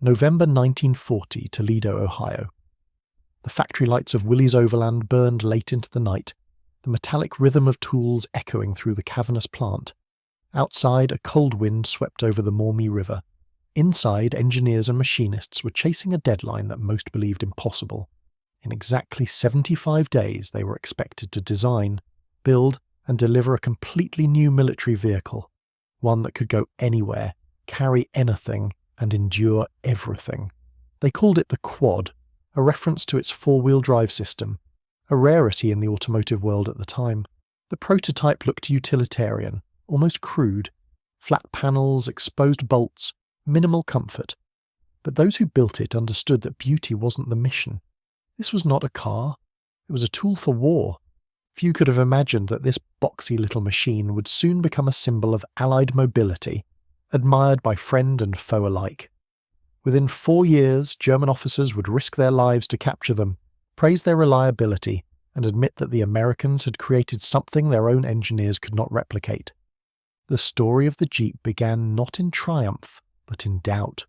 November 1940, Toledo, Ohio. The factory lights of Willys Overland burned late into the night, the metallic rhythm of tools echoing through the cavernous plant. Outside, a cold wind swept over the Maumee River. Inside, engineers and machinists were chasing a deadline that most believed impossible. In exactly 75 days, they were expected to design, build, and deliver a completely new military vehicle, one that could go anywhere, carry anything, and endure everything. They called it the Quad, a reference to its four-wheel drive system, a rarity in the automotive world at the time. The prototype looked utilitarian, almost crude, flat panels, exposed bolts, minimal comfort. But those who built it understood that beauty wasn't the mission. This was not a car, it was a tool for war. Few could have imagined that this boxy little machine would soon become a symbol of Allied mobility, admired by friend and foe alike. Within 4 years, German officers would risk their lives to capture them, praise their reliability, and admit that the Americans had created something their own engineers could not replicate. The story of the Jeep began not in triumph, but in doubt.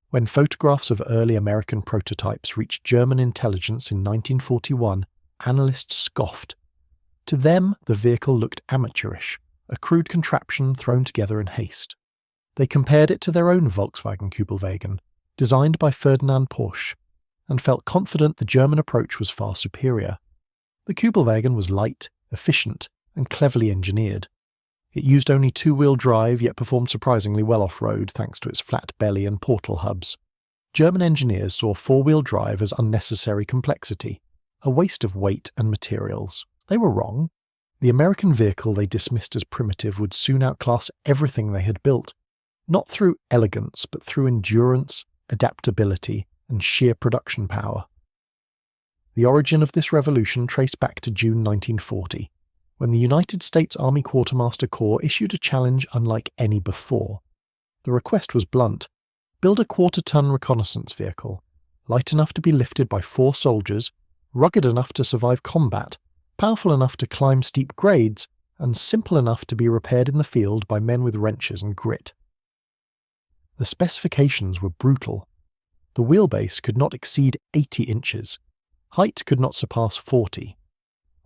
When photographs of early American prototypes reached German intelligence in 1941, analysts scoffed. To them, the vehicle looked amateurish, a crude contraption thrown together in haste. They compared it to their own Volkswagen Kübelwagen, designed by Ferdinand Porsche, and felt confident the German approach was far superior. The Kübelwagen was light, efficient, and cleverly engineered. It used only two-wheel drive, yet performed surprisingly well off-road thanks to its flat belly and portal hubs. German engineers saw four-wheel drive as unnecessary complexity, a waste of weight and materials. They were wrong. The American vehicle they dismissed as primitive would soon outclass everything they had built, not through elegance, but through endurance, adaptability, and sheer production power. The origin of this revolution traced back to June 1940. When the United States Army Quartermaster Corps issued a challenge unlike any before. The request was blunt: build a quarter-ton reconnaissance vehicle, light enough to be lifted by 4 soldiers, rugged enough to survive combat, powerful enough to climb steep grades, and simple enough to be repaired in the field by men with wrenches and grit. The specifications were brutal. The wheelbase could not exceed 80 inches. Height could not surpass 40.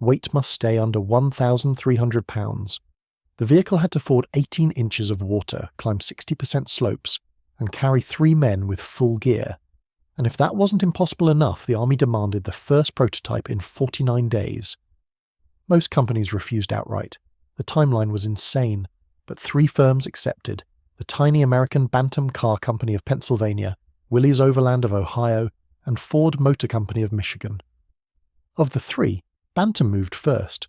Weight must stay under 1,300 pounds. The vehicle had to ford 18 inches of water, climb 60% slopes, and carry 3 men with full gear. And if that wasn't impossible enough, the Army demanded the first prototype in 49 days. Most companies refused outright. The timeline was insane, but 3 firms accepted: the tiny American Bantam Car Company of Pennsylvania, Willys Overland of Ohio, and Ford Motor Company of Michigan. Of the 3, Bantam moved first.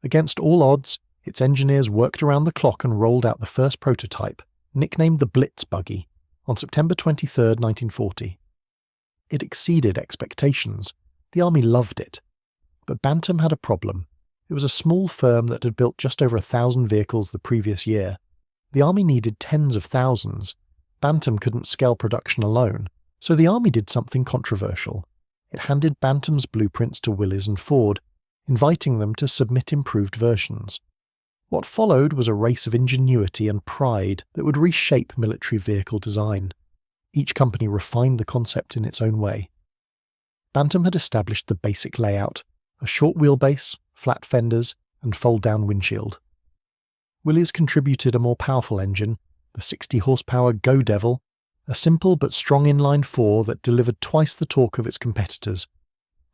Against all odds, its engineers worked around the clock and rolled out the first prototype, nicknamed the Blitz Buggy, on September 23, 1940. It exceeded expectations. The Army loved it. But Bantam had a problem. It was a small firm that had built just over 1,000 vehicles the previous year. The Army needed tens of thousands. Bantam couldn't scale production alone, so the Army did something controversial. It handed Bantam's blueprints to Willys and Ford, inviting them to submit improved versions. What followed was a race of ingenuity and pride that would reshape military vehicle design. Each company refined the concept in its own way. Bantam had established the basic layout: a short wheelbase, flat fenders, and fold-down windshield. Willys contributed a more powerful engine, the 60-horsepower Go Devil, a simple but strong inline-4 that delivered twice the torque of its competitors.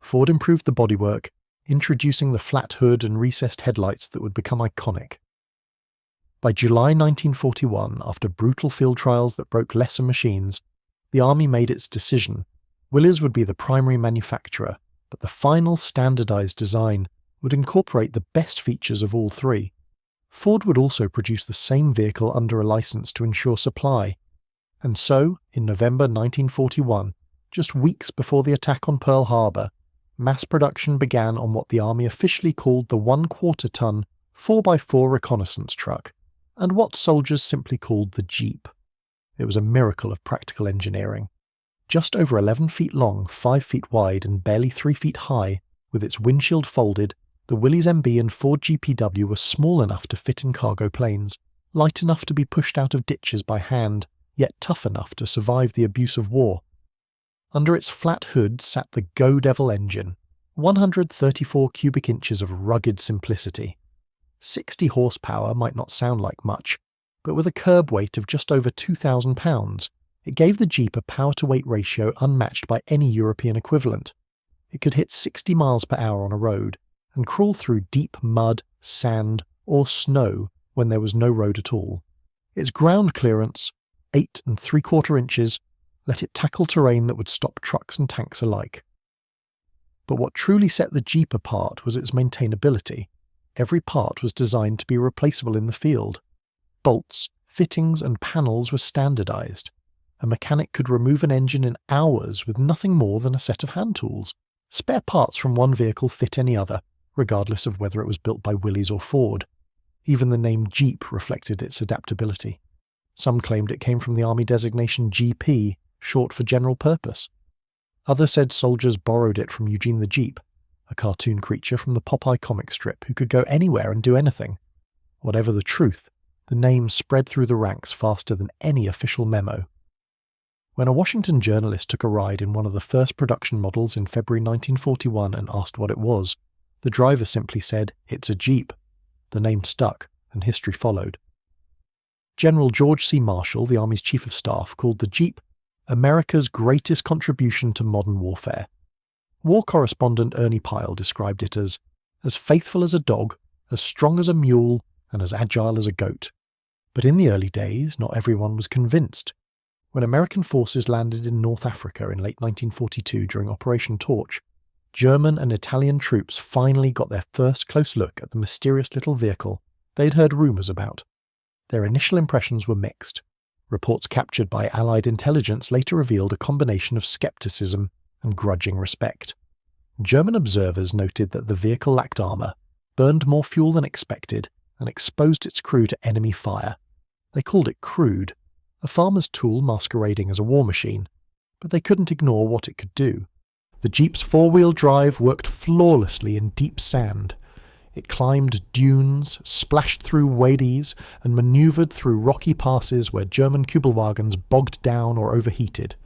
Ford improved the bodywork, introducing the flat hood and recessed headlights that would become iconic. By July 1941, after brutal field trials that broke lesser machines, the Army made its decision. Willys would be the primary manufacturer, but the final standardized design would incorporate the best features of all 3. Ford would also produce the same vehicle under a license to ensure supply. And so, in November 1941, just weeks before the attack on Pearl Harbor, mass production began on what the Army officially called the 1/4-ton 4x4 reconnaissance truck, and what soldiers simply called the Jeep. It was a miracle of practical engineering. Just over 11 feet long, 5 feet wide, and barely 3 feet high, with its windshield folded, the Willys MB and Ford GPW were small enough to fit in cargo planes, light enough to be pushed out of ditches by hand, yet tough enough to survive the abuse of war. Under its flat hood sat the Go Devil engine, 134 cubic inches of rugged simplicity. 60 horsepower might not sound like much, but with a curb weight of just over 2,000 pounds, it gave the Jeep a power-to-weight ratio unmatched by any European equivalent. It could hit 60 miles per hour on a road and crawl through deep mud, sand, or snow when there was no road at all. Its ground clearance, 8 3/4 inches, let it tackle terrain that would stop trucks and tanks alike. But what truly set the Jeep apart was its maintainability. Every part was designed to be replaceable in the field. Bolts, fittings, and panels were standardized. A mechanic could remove an engine in hours with nothing more than a set of hand tools. Spare parts from one vehicle fit any other, regardless of whether it was built by Willys or Ford. Even the name Jeep reflected its adaptability. Some claimed it came from the Army designation GP, short for General Purpose. Others said soldiers borrowed it from Eugene the Jeep, a cartoon creature from the Popeye comic strip who could go anywhere and do anything. Whatever the truth, the name spread through the ranks faster than any official memo. When a Washington journalist took a ride in one of the first production models in February 1941 and asked what it was, the driver simply said, "It's a Jeep." The name stuck, and history followed. General George C. Marshall, the Army's Chief of Staff, called the Jeep America's greatest contribution to modern warfare. War correspondent Ernie Pyle described it as faithful as a dog, as strong as a mule, and as agile as a goat. But in the early days, not everyone was convinced. When American forces landed in North Africa in late 1942 during Operation Torch, German and Italian troops finally got their first close look at the mysterious little vehicle they'd heard rumours about. Their initial impressions were mixed. Reports captured by Allied intelligence later revealed a combination of skepticism and grudging respect. German observers noted that the vehicle lacked armour, burned more fuel than expected, and exposed its crew to enemy fire. They called it crude, a farmer's tool masquerading as a war machine, but they couldn't ignore what it could do. The Jeep's four-wheel drive worked flawlessly in deep sand. It climbed dunes, splashed through wadis, and manoeuvred through rocky passes where German Kübelwagens bogged down or overheated.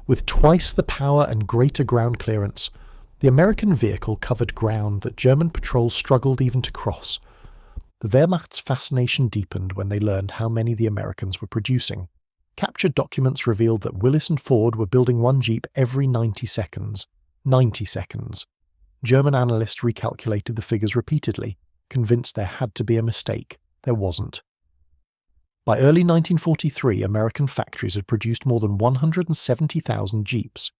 With twice the power and greater ground clearance, the American vehicle covered ground that German patrols struggled even to cross. The Wehrmacht's fascination deepened when they learned how many the Americans were producing. Captured documents revealed that Willys and Ford were building one Jeep every 90 seconds. 90 seconds. German analysts recalculated the figures repeatedly, convinced there had to be a mistake. There wasn't. By early 1943, American factories had produced more than 170,000 Jeeps.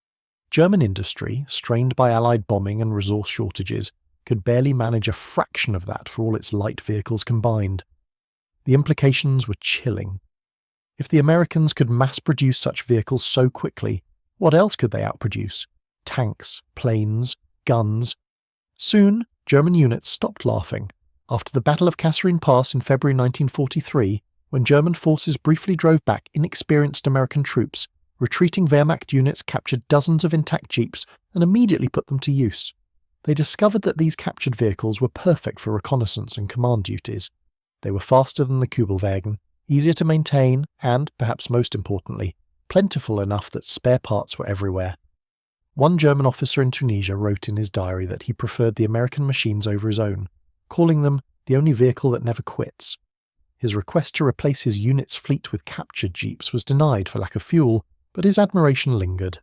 German industry, strained by Allied bombing and resource shortages, could barely manage a fraction of that for all its light vehicles combined. The implications were chilling. If the Americans could mass-produce such vehicles so quickly, what else could they outproduce? Tanks, planes, guns. Soon, German units stopped laughing. After the Battle of Kasserine Pass in February 1943, when German forces briefly drove back inexperienced American troops, retreating Wehrmacht units captured dozens of intact Jeeps and immediately put them to use. They discovered that these captured vehicles were perfect for reconnaissance and command duties. They were faster than the Kübelwagen, easier to maintain, and, perhaps most importantly, plentiful enough that spare parts were everywhere. One German officer in Tunisia wrote in his diary that he preferred the American machines over his own, calling them the only vehicle that never quits. His request to replace his unit's fleet with captured Jeeps was denied for lack of fuel, but his admiration lingered.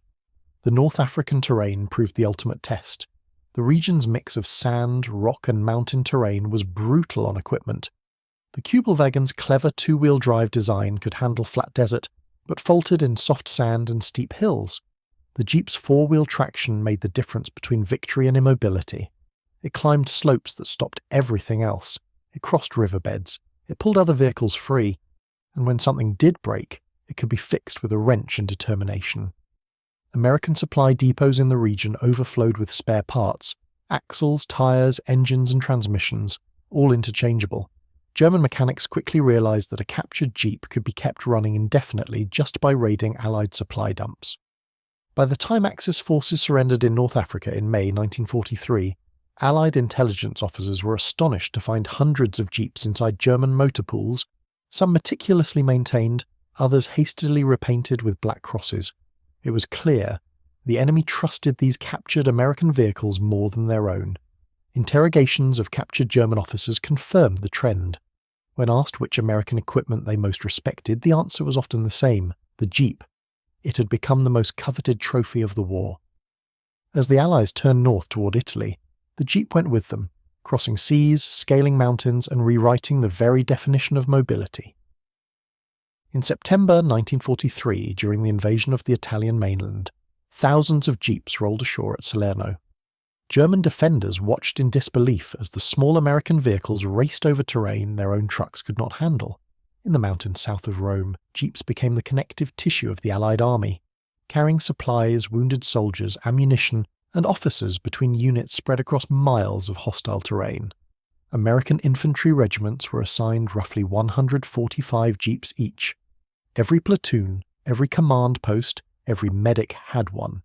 The North African terrain proved the ultimate test. The region's mix of sand, rock and mountain terrain was brutal on equipment. The Kübelwagen's clever two-wheel drive design could handle flat desert, but faltered in soft sand and steep hills. The Jeep's four-wheel traction made the difference between victory and immobility. It climbed slopes that stopped everything else. It crossed riverbeds. It pulled other vehicles free. And when something did break, it could be fixed with a wrench and determination. American supply depots in the region overflowed with spare parts, axles, tyres, engines and transmissions, all interchangeable. German mechanics quickly realised that a captured Jeep could be kept running indefinitely just by raiding Allied supply dumps. By the time Axis forces surrendered in North Africa in May 1943, Allied intelligence officers were astonished to find hundreds of Jeeps inside German motor pools, some meticulously maintained, others hastily repainted with black crosses. It was clear the enemy trusted these captured American vehicles more than their own. Interrogations of captured German officers confirmed the trend. When asked which American equipment they most respected, the answer was often the same: the Jeep. It had become the most coveted trophy of the war. As the Allies turned north toward Italy, the Jeep went with them, crossing seas, scaling mountains, and rewriting the very definition of mobility. In September 1943, during the invasion of the Italian mainland, thousands of Jeeps rolled ashore at Salerno. German defenders watched in disbelief as the small American vehicles raced over terrain their own trucks could not handle. In the mountains south of Rome, Jeeps became the connective tissue of the Allied army, carrying supplies, wounded soldiers, ammunition, and officers between units spread across miles of hostile terrain. American infantry regiments were assigned roughly 145 Jeeps each. Every platoon, every command post, every medic had one.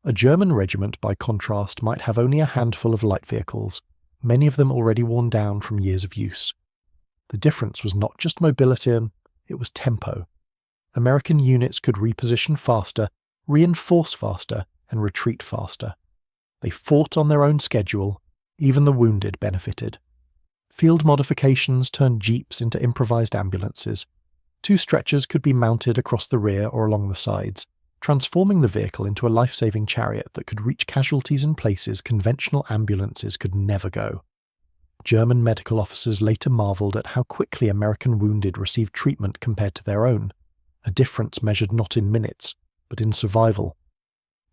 A German regiment, by contrast, might have only a handful of light vehicles, many of them already worn down from years of use. The difference was not just mobility, it was tempo. American units could reposition faster, reinforce faster, and retreat faster. They fought on their own schedule. Even the wounded benefited. Field modifications turned Jeeps into improvised ambulances. 2 stretchers could be mounted across the rear or along the sides, transforming the vehicle into a life-saving chariot that could reach casualties in places conventional ambulances could never go. German medical officers later marvelled at how quickly American wounded received treatment compared to their own, a difference measured not in minutes, but in survival.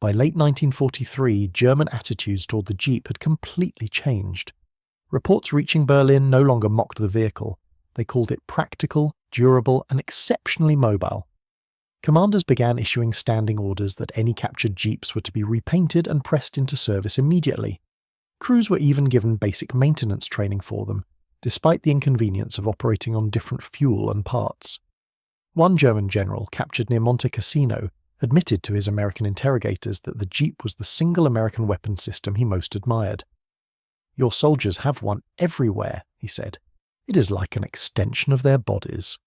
By late 1943, German attitudes toward the Jeep had completely changed. Reports reaching Berlin no longer mocked the vehicle. They called it practical, durable, and exceptionally mobile. Commanders began issuing standing orders that any captured Jeeps were to be repainted and pressed into service immediately. Crews were even given basic maintenance training for them, despite the inconvenience of operating on different fuel and parts. One German general, captured near Monte Cassino, admitted to his American interrogators that the Jeep was the single American weapon system he most admired. "Your soldiers have one everywhere," he said. "It is like an extension of their bodies."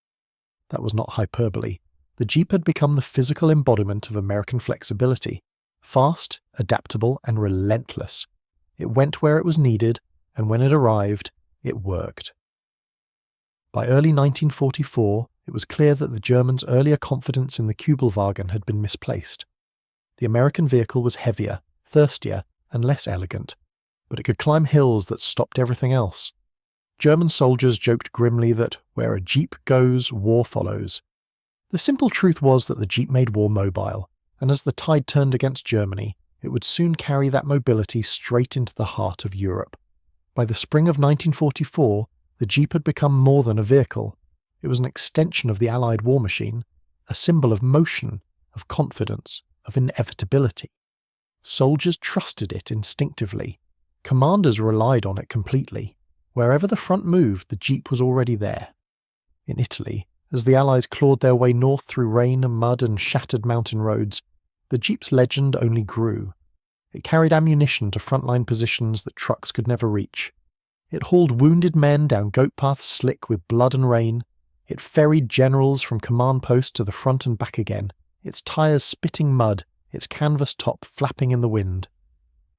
That was not hyperbole. The Jeep had become the physical embodiment of American flexibility, fast, adaptable, and relentless. It went where it was needed, and when it arrived, it worked. By early 1944, it was clear that the Germans' earlier confidence in the Kübelwagen had been misplaced. The American vehicle was heavier, thirstier, and less elegant, but it could climb hills that stopped everything else. German soldiers joked grimly that where a Jeep goes, war follows. The simple truth was that the Jeep made war mobile, and as the tide turned against Germany, it would soon carry that mobility straight into the heart of Europe. By the spring of 1944, the Jeep had become more than a vehicle. It was an extension of the Allied war machine, a symbol of motion, of confidence, of inevitability. Soldiers trusted it instinctively. Commanders relied on it completely. Wherever the front moved, the Jeep was already there. In Italy, as the Allies clawed their way north through rain, mud, and shattered mountain roads, the Jeep's legend only grew. It carried ammunition to frontline positions that trucks could never reach. It hauled wounded men down goat paths slick with blood and rain. It ferried generals from command post to the front and back again, its tyres spitting mud, its canvas top flapping in the wind.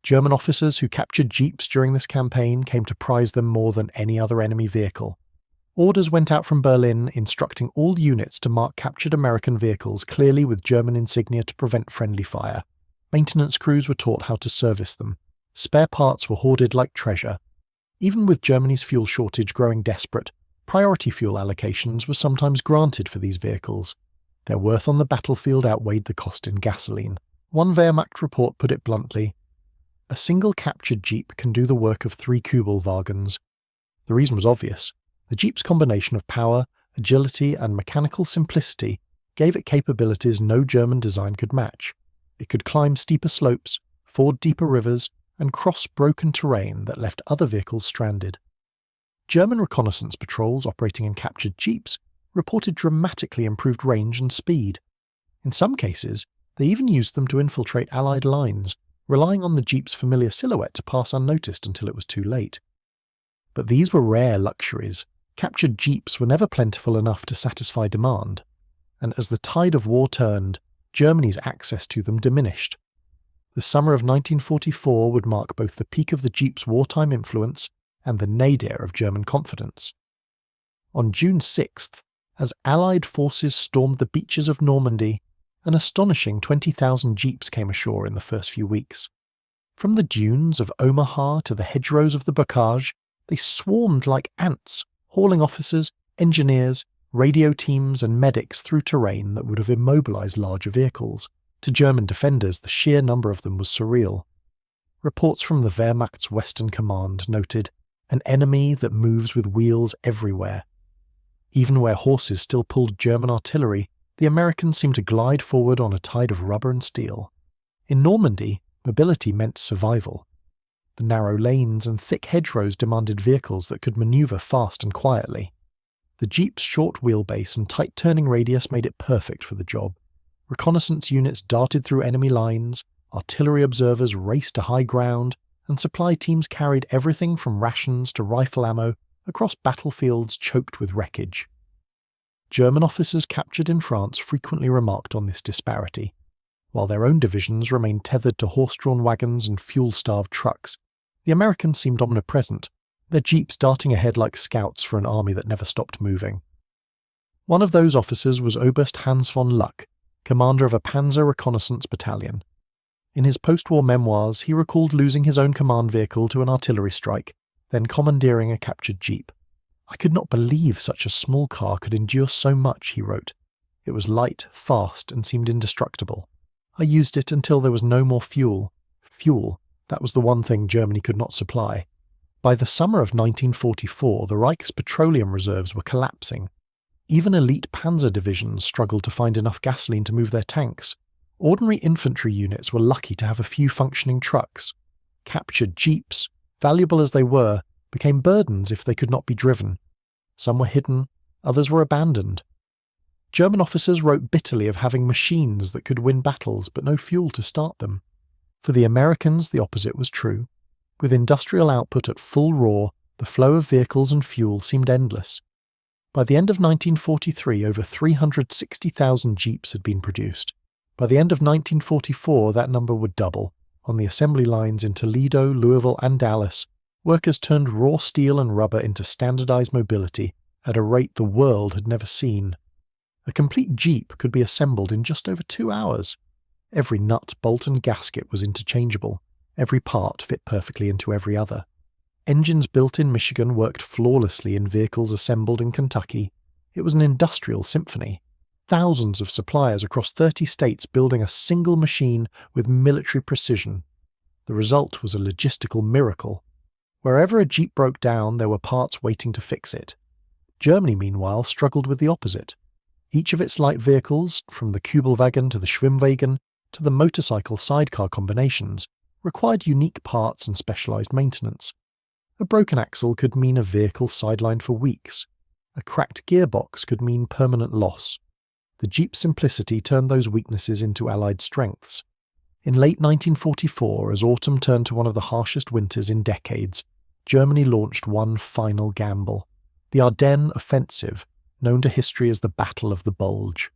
German officers who captured Jeeps during this campaign came to prize them more than any other enemy vehicle. Orders went out from Berlin instructing all units to mark captured American vehicles clearly with German insignia to prevent friendly fire. Maintenance crews were taught how to service them. Spare parts were hoarded like treasure. Even with Germany's fuel shortage growing desperate, priority fuel allocations were sometimes granted for these vehicles. Their worth on the battlefield outweighed the cost in gasoline. One Wehrmacht report put it bluntly: "A single captured Jeep can do the work of 3 Kübelwagens." The reason was obvious. The Jeep's combination of power, agility, and mechanical simplicity gave it capabilities no German design could match. It could climb steeper slopes, ford deeper rivers, and cross broken terrain that left other vehicles stranded. German reconnaissance patrols operating in captured Jeeps reported dramatically improved range and speed. In some cases, they even used them to infiltrate Allied lines, relying on the Jeep's familiar silhouette to pass unnoticed until it was too late. But these were rare luxuries. Captured Jeeps were never plentiful enough to satisfy demand. and as the tide of war turned, Germany's access to them diminished. The summer of 1944 would mark both the peak of the Jeep's wartime influence and the nadir of German confidence. On June 6th, as Allied forces stormed the beaches of Normandy, an astonishing 20,000 Jeeps came ashore in the first few weeks. From the dunes of Omaha to the hedgerows of the Bocage, they swarmed like ants, hauling officers, engineers, radio teams and medics through terrain that would have immobilized larger vehicles. To German defenders, the sheer number of them was surreal. Reports from the Wehrmacht's Western Command noted, "an enemy that moves with wheels everywhere." Even where horses still pulled German artillery, the Americans seemed to glide forward on a tide of rubber and steel. In Normandy, mobility meant survival. The narrow lanes and thick hedgerows demanded vehicles that could maneuver fast and quietly. The Jeep's short wheelbase and tight turning radius made it perfect for the job. Reconnaissance units darted through enemy lines, artillery observers raced to high ground, and supply teams carried everything from rations to rifle ammo across battlefields choked with wreckage. German officers captured in France frequently remarked on this disparity. While their own divisions remained tethered to horse-drawn wagons and fuel-starved trucks, the Americans seemed omnipresent, their Jeeps darting ahead like scouts for an army that never stopped moving. One of those officers was Oberst Hans von Luck, commander of a Panzer reconnaissance battalion. In his post-war memoirs, he recalled losing his own command vehicle to an artillery strike, then commandeering a captured Jeep. "I could not believe such a small car could endure so much," he wrote. "It was light, fast, and seemed indestructible. I used it until there was no more fuel. Fuel, that was the one thing Germany could not supply." By the summer of 1944, the Reich's petroleum reserves were collapsing. Even elite panzer divisions struggled to find enough gasoline to move their tanks. Ordinary infantry units were lucky to have a few functioning trucks. Captured Jeeps, valuable as they were, became burdens if they could not be driven. Some were hidden, others were abandoned. German officers wrote bitterly of having machines that could win battles but no fuel to start them. For the Americans, the opposite was true. With industrial output at full roar, the flow of vehicles and fuel seemed endless. By the end of 1943, over 360,000 Jeeps had been produced. By the end of 1944, that number would double. On the assembly lines in Toledo, Louisville, and Dallas, workers turned raw steel and rubber into standardized mobility at a rate the world had never seen. A complete Jeep could be assembled in just over 2 hours. Every nut, bolt, and gasket was interchangeable. Every part fit perfectly into every other. Engines built in Michigan worked flawlessly in vehicles assembled in Kentucky. It was an industrial symphony. Thousands of suppliers across 30 states building a single machine with military precision. The result was a logistical miracle. Wherever a Jeep broke down, there were parts waiting to fix it. Germany, meanwhile, struggled with the opposite. Each of its light vehicles, from the Kübelwagen to the Schwimmwagen to the motorcycle sidecar combinations, required unique parts and specialized maintenance. A broken axle could mean a vehicle sidelined for weeks. A cracked gearbox could mean permanent loss. The Jeep's simplicity turned those weaknesses into Allied strengths. In late 1944, as autumn turned to one of the harshest winters in decades, Germany launched one final gamble: the Ardennes Offensive, known to history as the Battle of the Bulge.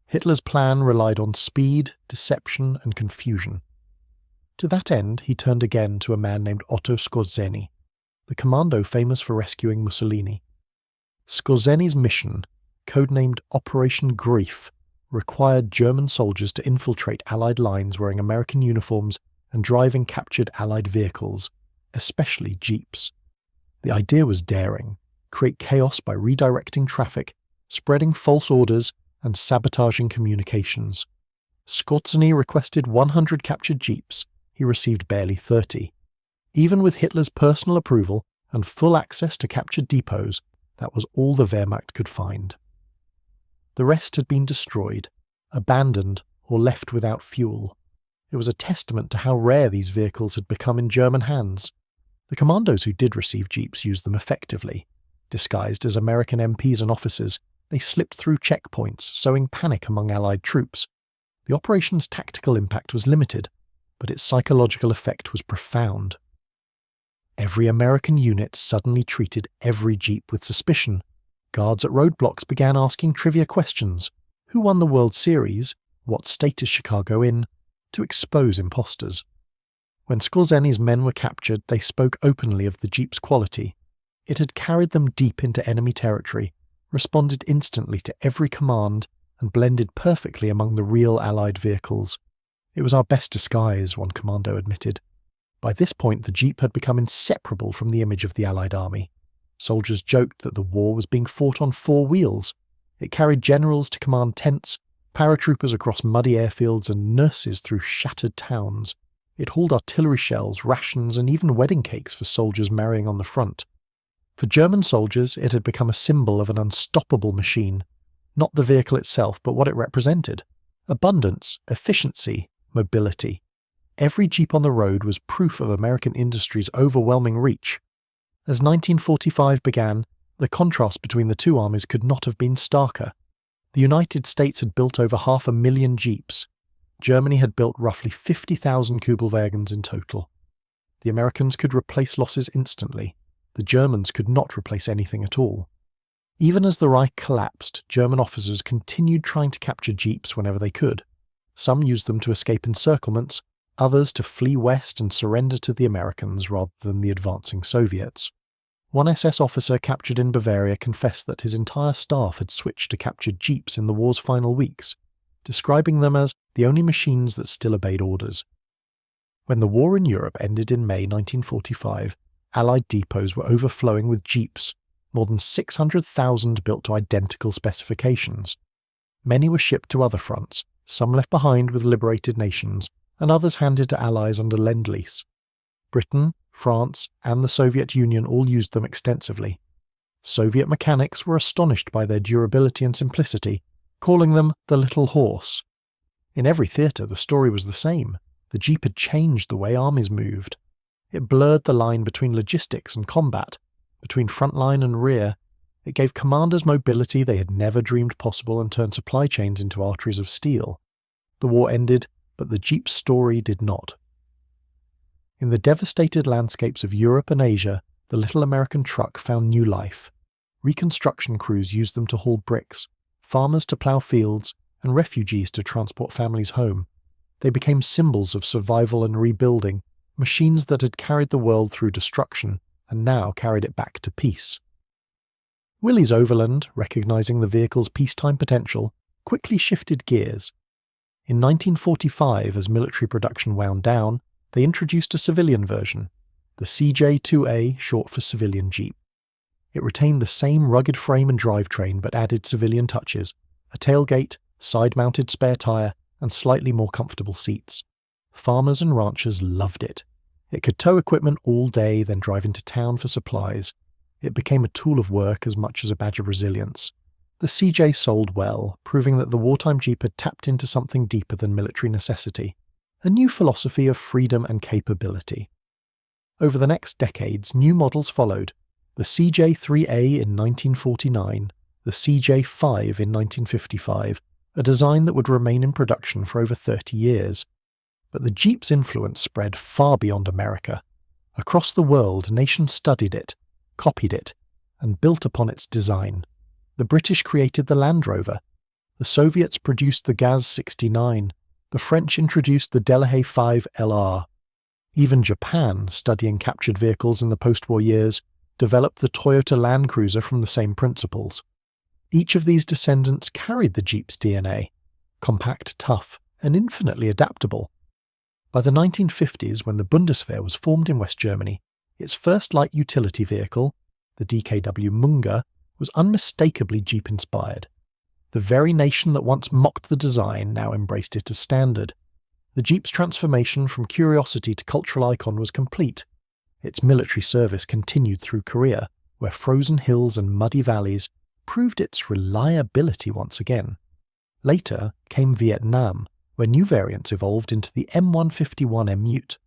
Hitler's plan relied on speed, deception, and confusion. To that end, he turned again to a man named Otto Skorzeny, the commando famous for rescuing Mussolini. Skorzeny's mission, codenamed Operation Grief, required German soldiers to infiltrate Allied lines wearing American uniforms and driving captured Allied vehicles, especially Jeeps. The idea was daring: create chaos by redirecting traffic, spreading false orders, and sabotaging communications. Skorzeny requested 100 captured Jeeps. He received barely 30. Even with Hitler's personal approval and full access to captured depots, that was all the Wehrmacht could find. The rest had been destroyed, abandoned, or left without fuel. It was a testament to how rare these vehicles had become in German hands. The commandos who did receive Jeeps used them effectively. Disguised as American MPs and officers, they slipped through checkpoints, sowing panic among Allied troops. The operation's tactical impact was limited, but its psychological effect was profound. Every American unit suddenly treated every Jeep with suspicion. Guards at roadblocks began asking trivia questions. who won the World Series, what state is Chicago in, to expose imposters. When Scorzeni's men were captured, they spoke openly of the Jeep's quality. It had carried them deep into enemy territory, responded instantly to every command, and blended perfectly among the real Allied vehicles. It was our best disguise, one commando admitted. By this point, the Jeep had become inseparable from the image of the Allied army. Soldiers joked that the war was being fought on 4 wheels. It carried generals to command tents, paratroopers across muddy airfields, and nurses through shattered towns. It hauled artillery shells, rations, and even wedding cakes for soldiers marrying on the front. For German soldiers, it had become a symbol of an unstoppable machine. Not the vehicle itself, but what it represented. Abundance, efficiency, mobility. Every Jeep on the road was proof of American industry's overwhelming reach. As 1945 began, the contrast between the two armies could not have been starker. The United States had built over 500,000 Jeeps. Germany had built roughly 50,000 Kübelwagens in total. The Americans could replace losses instantly. The Germans could not replace anything at all. Even as the Reich collapsed, German officers continued trying to capture Jeeps whenever they could. Some used them to escape encirclements, others to flee west and surrender to the Americans rather than the advancing Soviets. One SS officer captured in Bavaria confessed that his entire staff had switched to capture Jeeps in the war's final weeks, describing them as the only machines that still obeyed orders. When the war in Europe ended in May 1945, Allied depots were overflowing with Jeeps, more than 600,000 built to identical specifications. Many were shipped to other fronts, some left behind with liberated nations, and others handed to allies under Lend-Lease. Britain, France, and the Soviet Union all used them extensively. Soviet mechanics were astonished by their durability and simplicity, calling them the little horse. In every theatre, the story was the same. The Jeep had changed the way armies moved. It blurred the line between logistics and combat, between front line and rear. It gave commanders mobility they had never dreamed possible and turned supply chains into arteries of steel. The war ended, but the Jeep's story did not. In the devastated landscapes of Europe and Asia, the little American truck found new life. Reconstruction crews used them to haul bricks, farmers to plough fields, and refugees to transport families home. They became symbols of survival and rebuilding, machines that had carried the world through destruction and now carried it back to peace. Willys Overland, recognizing the vehicle's peacetime potential, quickly shifted gears. In 1945, as military production wound down, they introduced a civilian version, the CJ-2A, short for Civilian Jeep. It retained the same rugged frame and drivetrain but added civilian touches, a tailgate, side-mounted spare tyre, and slightly more comfortable seats. Farmers and ranchers loved it. It could tow equipment all day, then drive into town for supplies. It became a tool of work as much as a badge of resilience. The CJ sold well, proving that the wartime Jeep had tapped into something deeper than military necessity, a new philosophy of freedom and capability. Over the next decades, new models followed: the CJ-3A in 1949, the CJ-5 in 1955, a design that would remain in production for over 30 years. But the Jeep's influence spread far beyond America. Across the world, nations studied it, copied it, and built upon its design. The British created the Land Rover. The Soviets produced the Gaz-69. The French introduced the Delahaye 5 LR. Even Japan, studying captured vehicles in the post-war years, developed the Toyota Land Cruiser from the same principles. Each of these descendants carried the Jeep's DNA, compact, tough, and infinitely adaptable. By the 1950s, when the Bundeswehr was formed in West Germany, its first light utility vehicle, the DKW Munger, was unmistakably Jeep-inspired. The very nation that once mocked the design now embraced it as standard. The Jeep's transformation from curiosity to cultural icon was complete. Its military service continued through Korea, where frozen hills and muddy valleys proved its reliability once again. Later came Vietnam, where new variants evolved into the M151M Ute,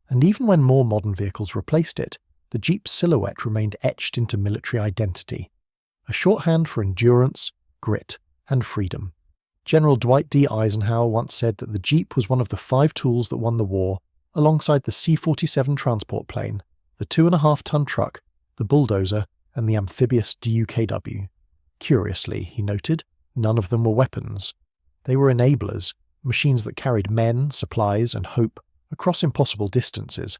and even when more modern vehicles replaced it, the Jeep's silhouette remained etched into military identity, a shorthand for endurance, grit, and freedom. General Dwight D. Eisenhower once said that the Jeep was one of the 5 tools that won the war, alongside the C-47 transport plane, the 2.5-ton truck, the bulldozer, and the amphibious DUKW. Curiously, he noted, none of them were weapons. They were enablers, machines that carried men, supplies, and hope across impossible distances.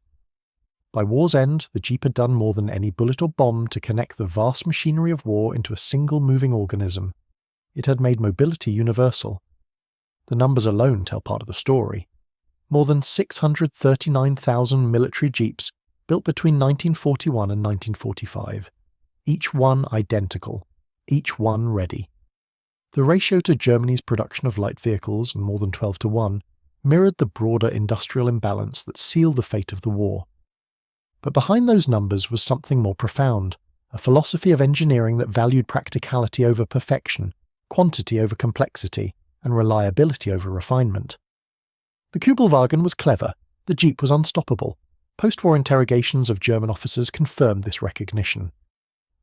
By war's end, the Jeep had done more than any bullet or bomb to connect the vast machinery of war into a single moving organism. It had made mobility universal. The numbers alone tell part of the story. More than 639,000 military Jeeps built between 1941 and 1945. Each one identical, each one ready. The ratio to Germany's production of light vehicles, more than 12 to 1, mirrored the broader industrial imbalance that sealed the fate of the war. But behind those numbers was something more profound, a philosophy of engineering that valued practicality over perfection, quantity over complexity, and reliability over refinement. The Kübelwagen was clever, the Jeep was unstoppable. Post-war interrogations of German officers confirmed this recognition.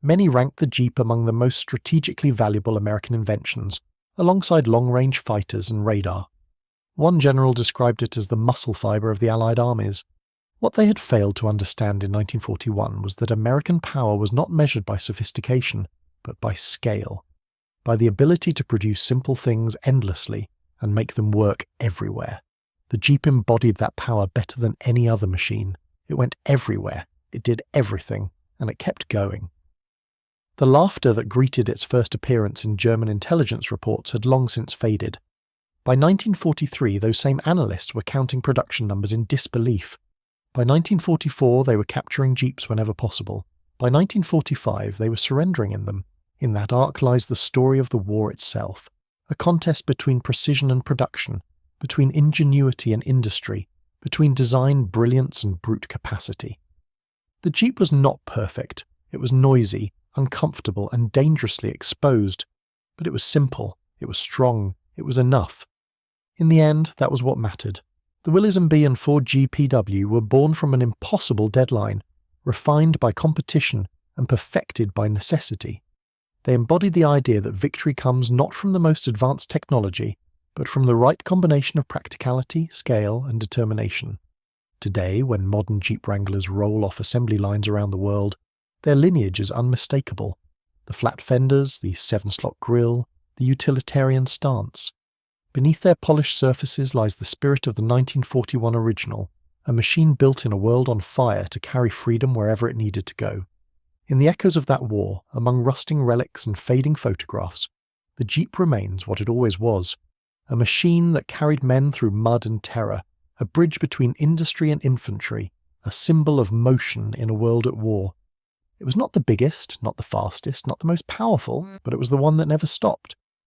Many ranked the Jeep among the most strategically valuable American inventions, alongside long-range fighters and radar. One general described it as the muscle fibre of the Allied armies. What they had failed to understand in 1941 was that American power was not measured by sophistication, but by scale, by the ability to produce simple things endlessly and make them work everywhere. The Jeep embodied that power better than any other machine. It went everywhere, it did everything, and it kept going. The laughter that greeted its first appearance in German intelligence reports had long since faded. By 1943, those same analysts were counting production numbers in disbelief. By 1944, they were capturing Jeeps whenever possible. By 1945, they were surrendering in them. In that arc lies the story of the war itself, a contest between precision and production, between ingenuity and industry, between design brilliance and brute capacity. The Jeep was not perfect. It was noisy, uncomfortable, and dangerously exposed. But it was simple, it was strong, it was enough. In the end, that was what mattered. The Willys M.B. and Ford GPW were born from an impossible deadline, refined by competition and perfected by necessity. They embodied the idea that victory comes not from the most advanced technology, but from the right combination of practicality, scale, and determination. Today, when modern Jeep Wranglers roll off assembly lines around the world, their lineage is unmistakable. The flat fenders, the 7-slot grille, the utilitarian stance. Beneath their polished surfaces lies the spirit of the 1941 original, a machine built in a world on fire to carry freedom wherever it needed to go. In the echoes of that war, among rusting relics and fading photographs, the Jeep remains what it always was, a machine that carried men through mud and terror, a bridge between industry and infantry, a symbol of motion in a world at war. It was not the biggest, not the fastest, not the most powerful, but it was the one that never stopped.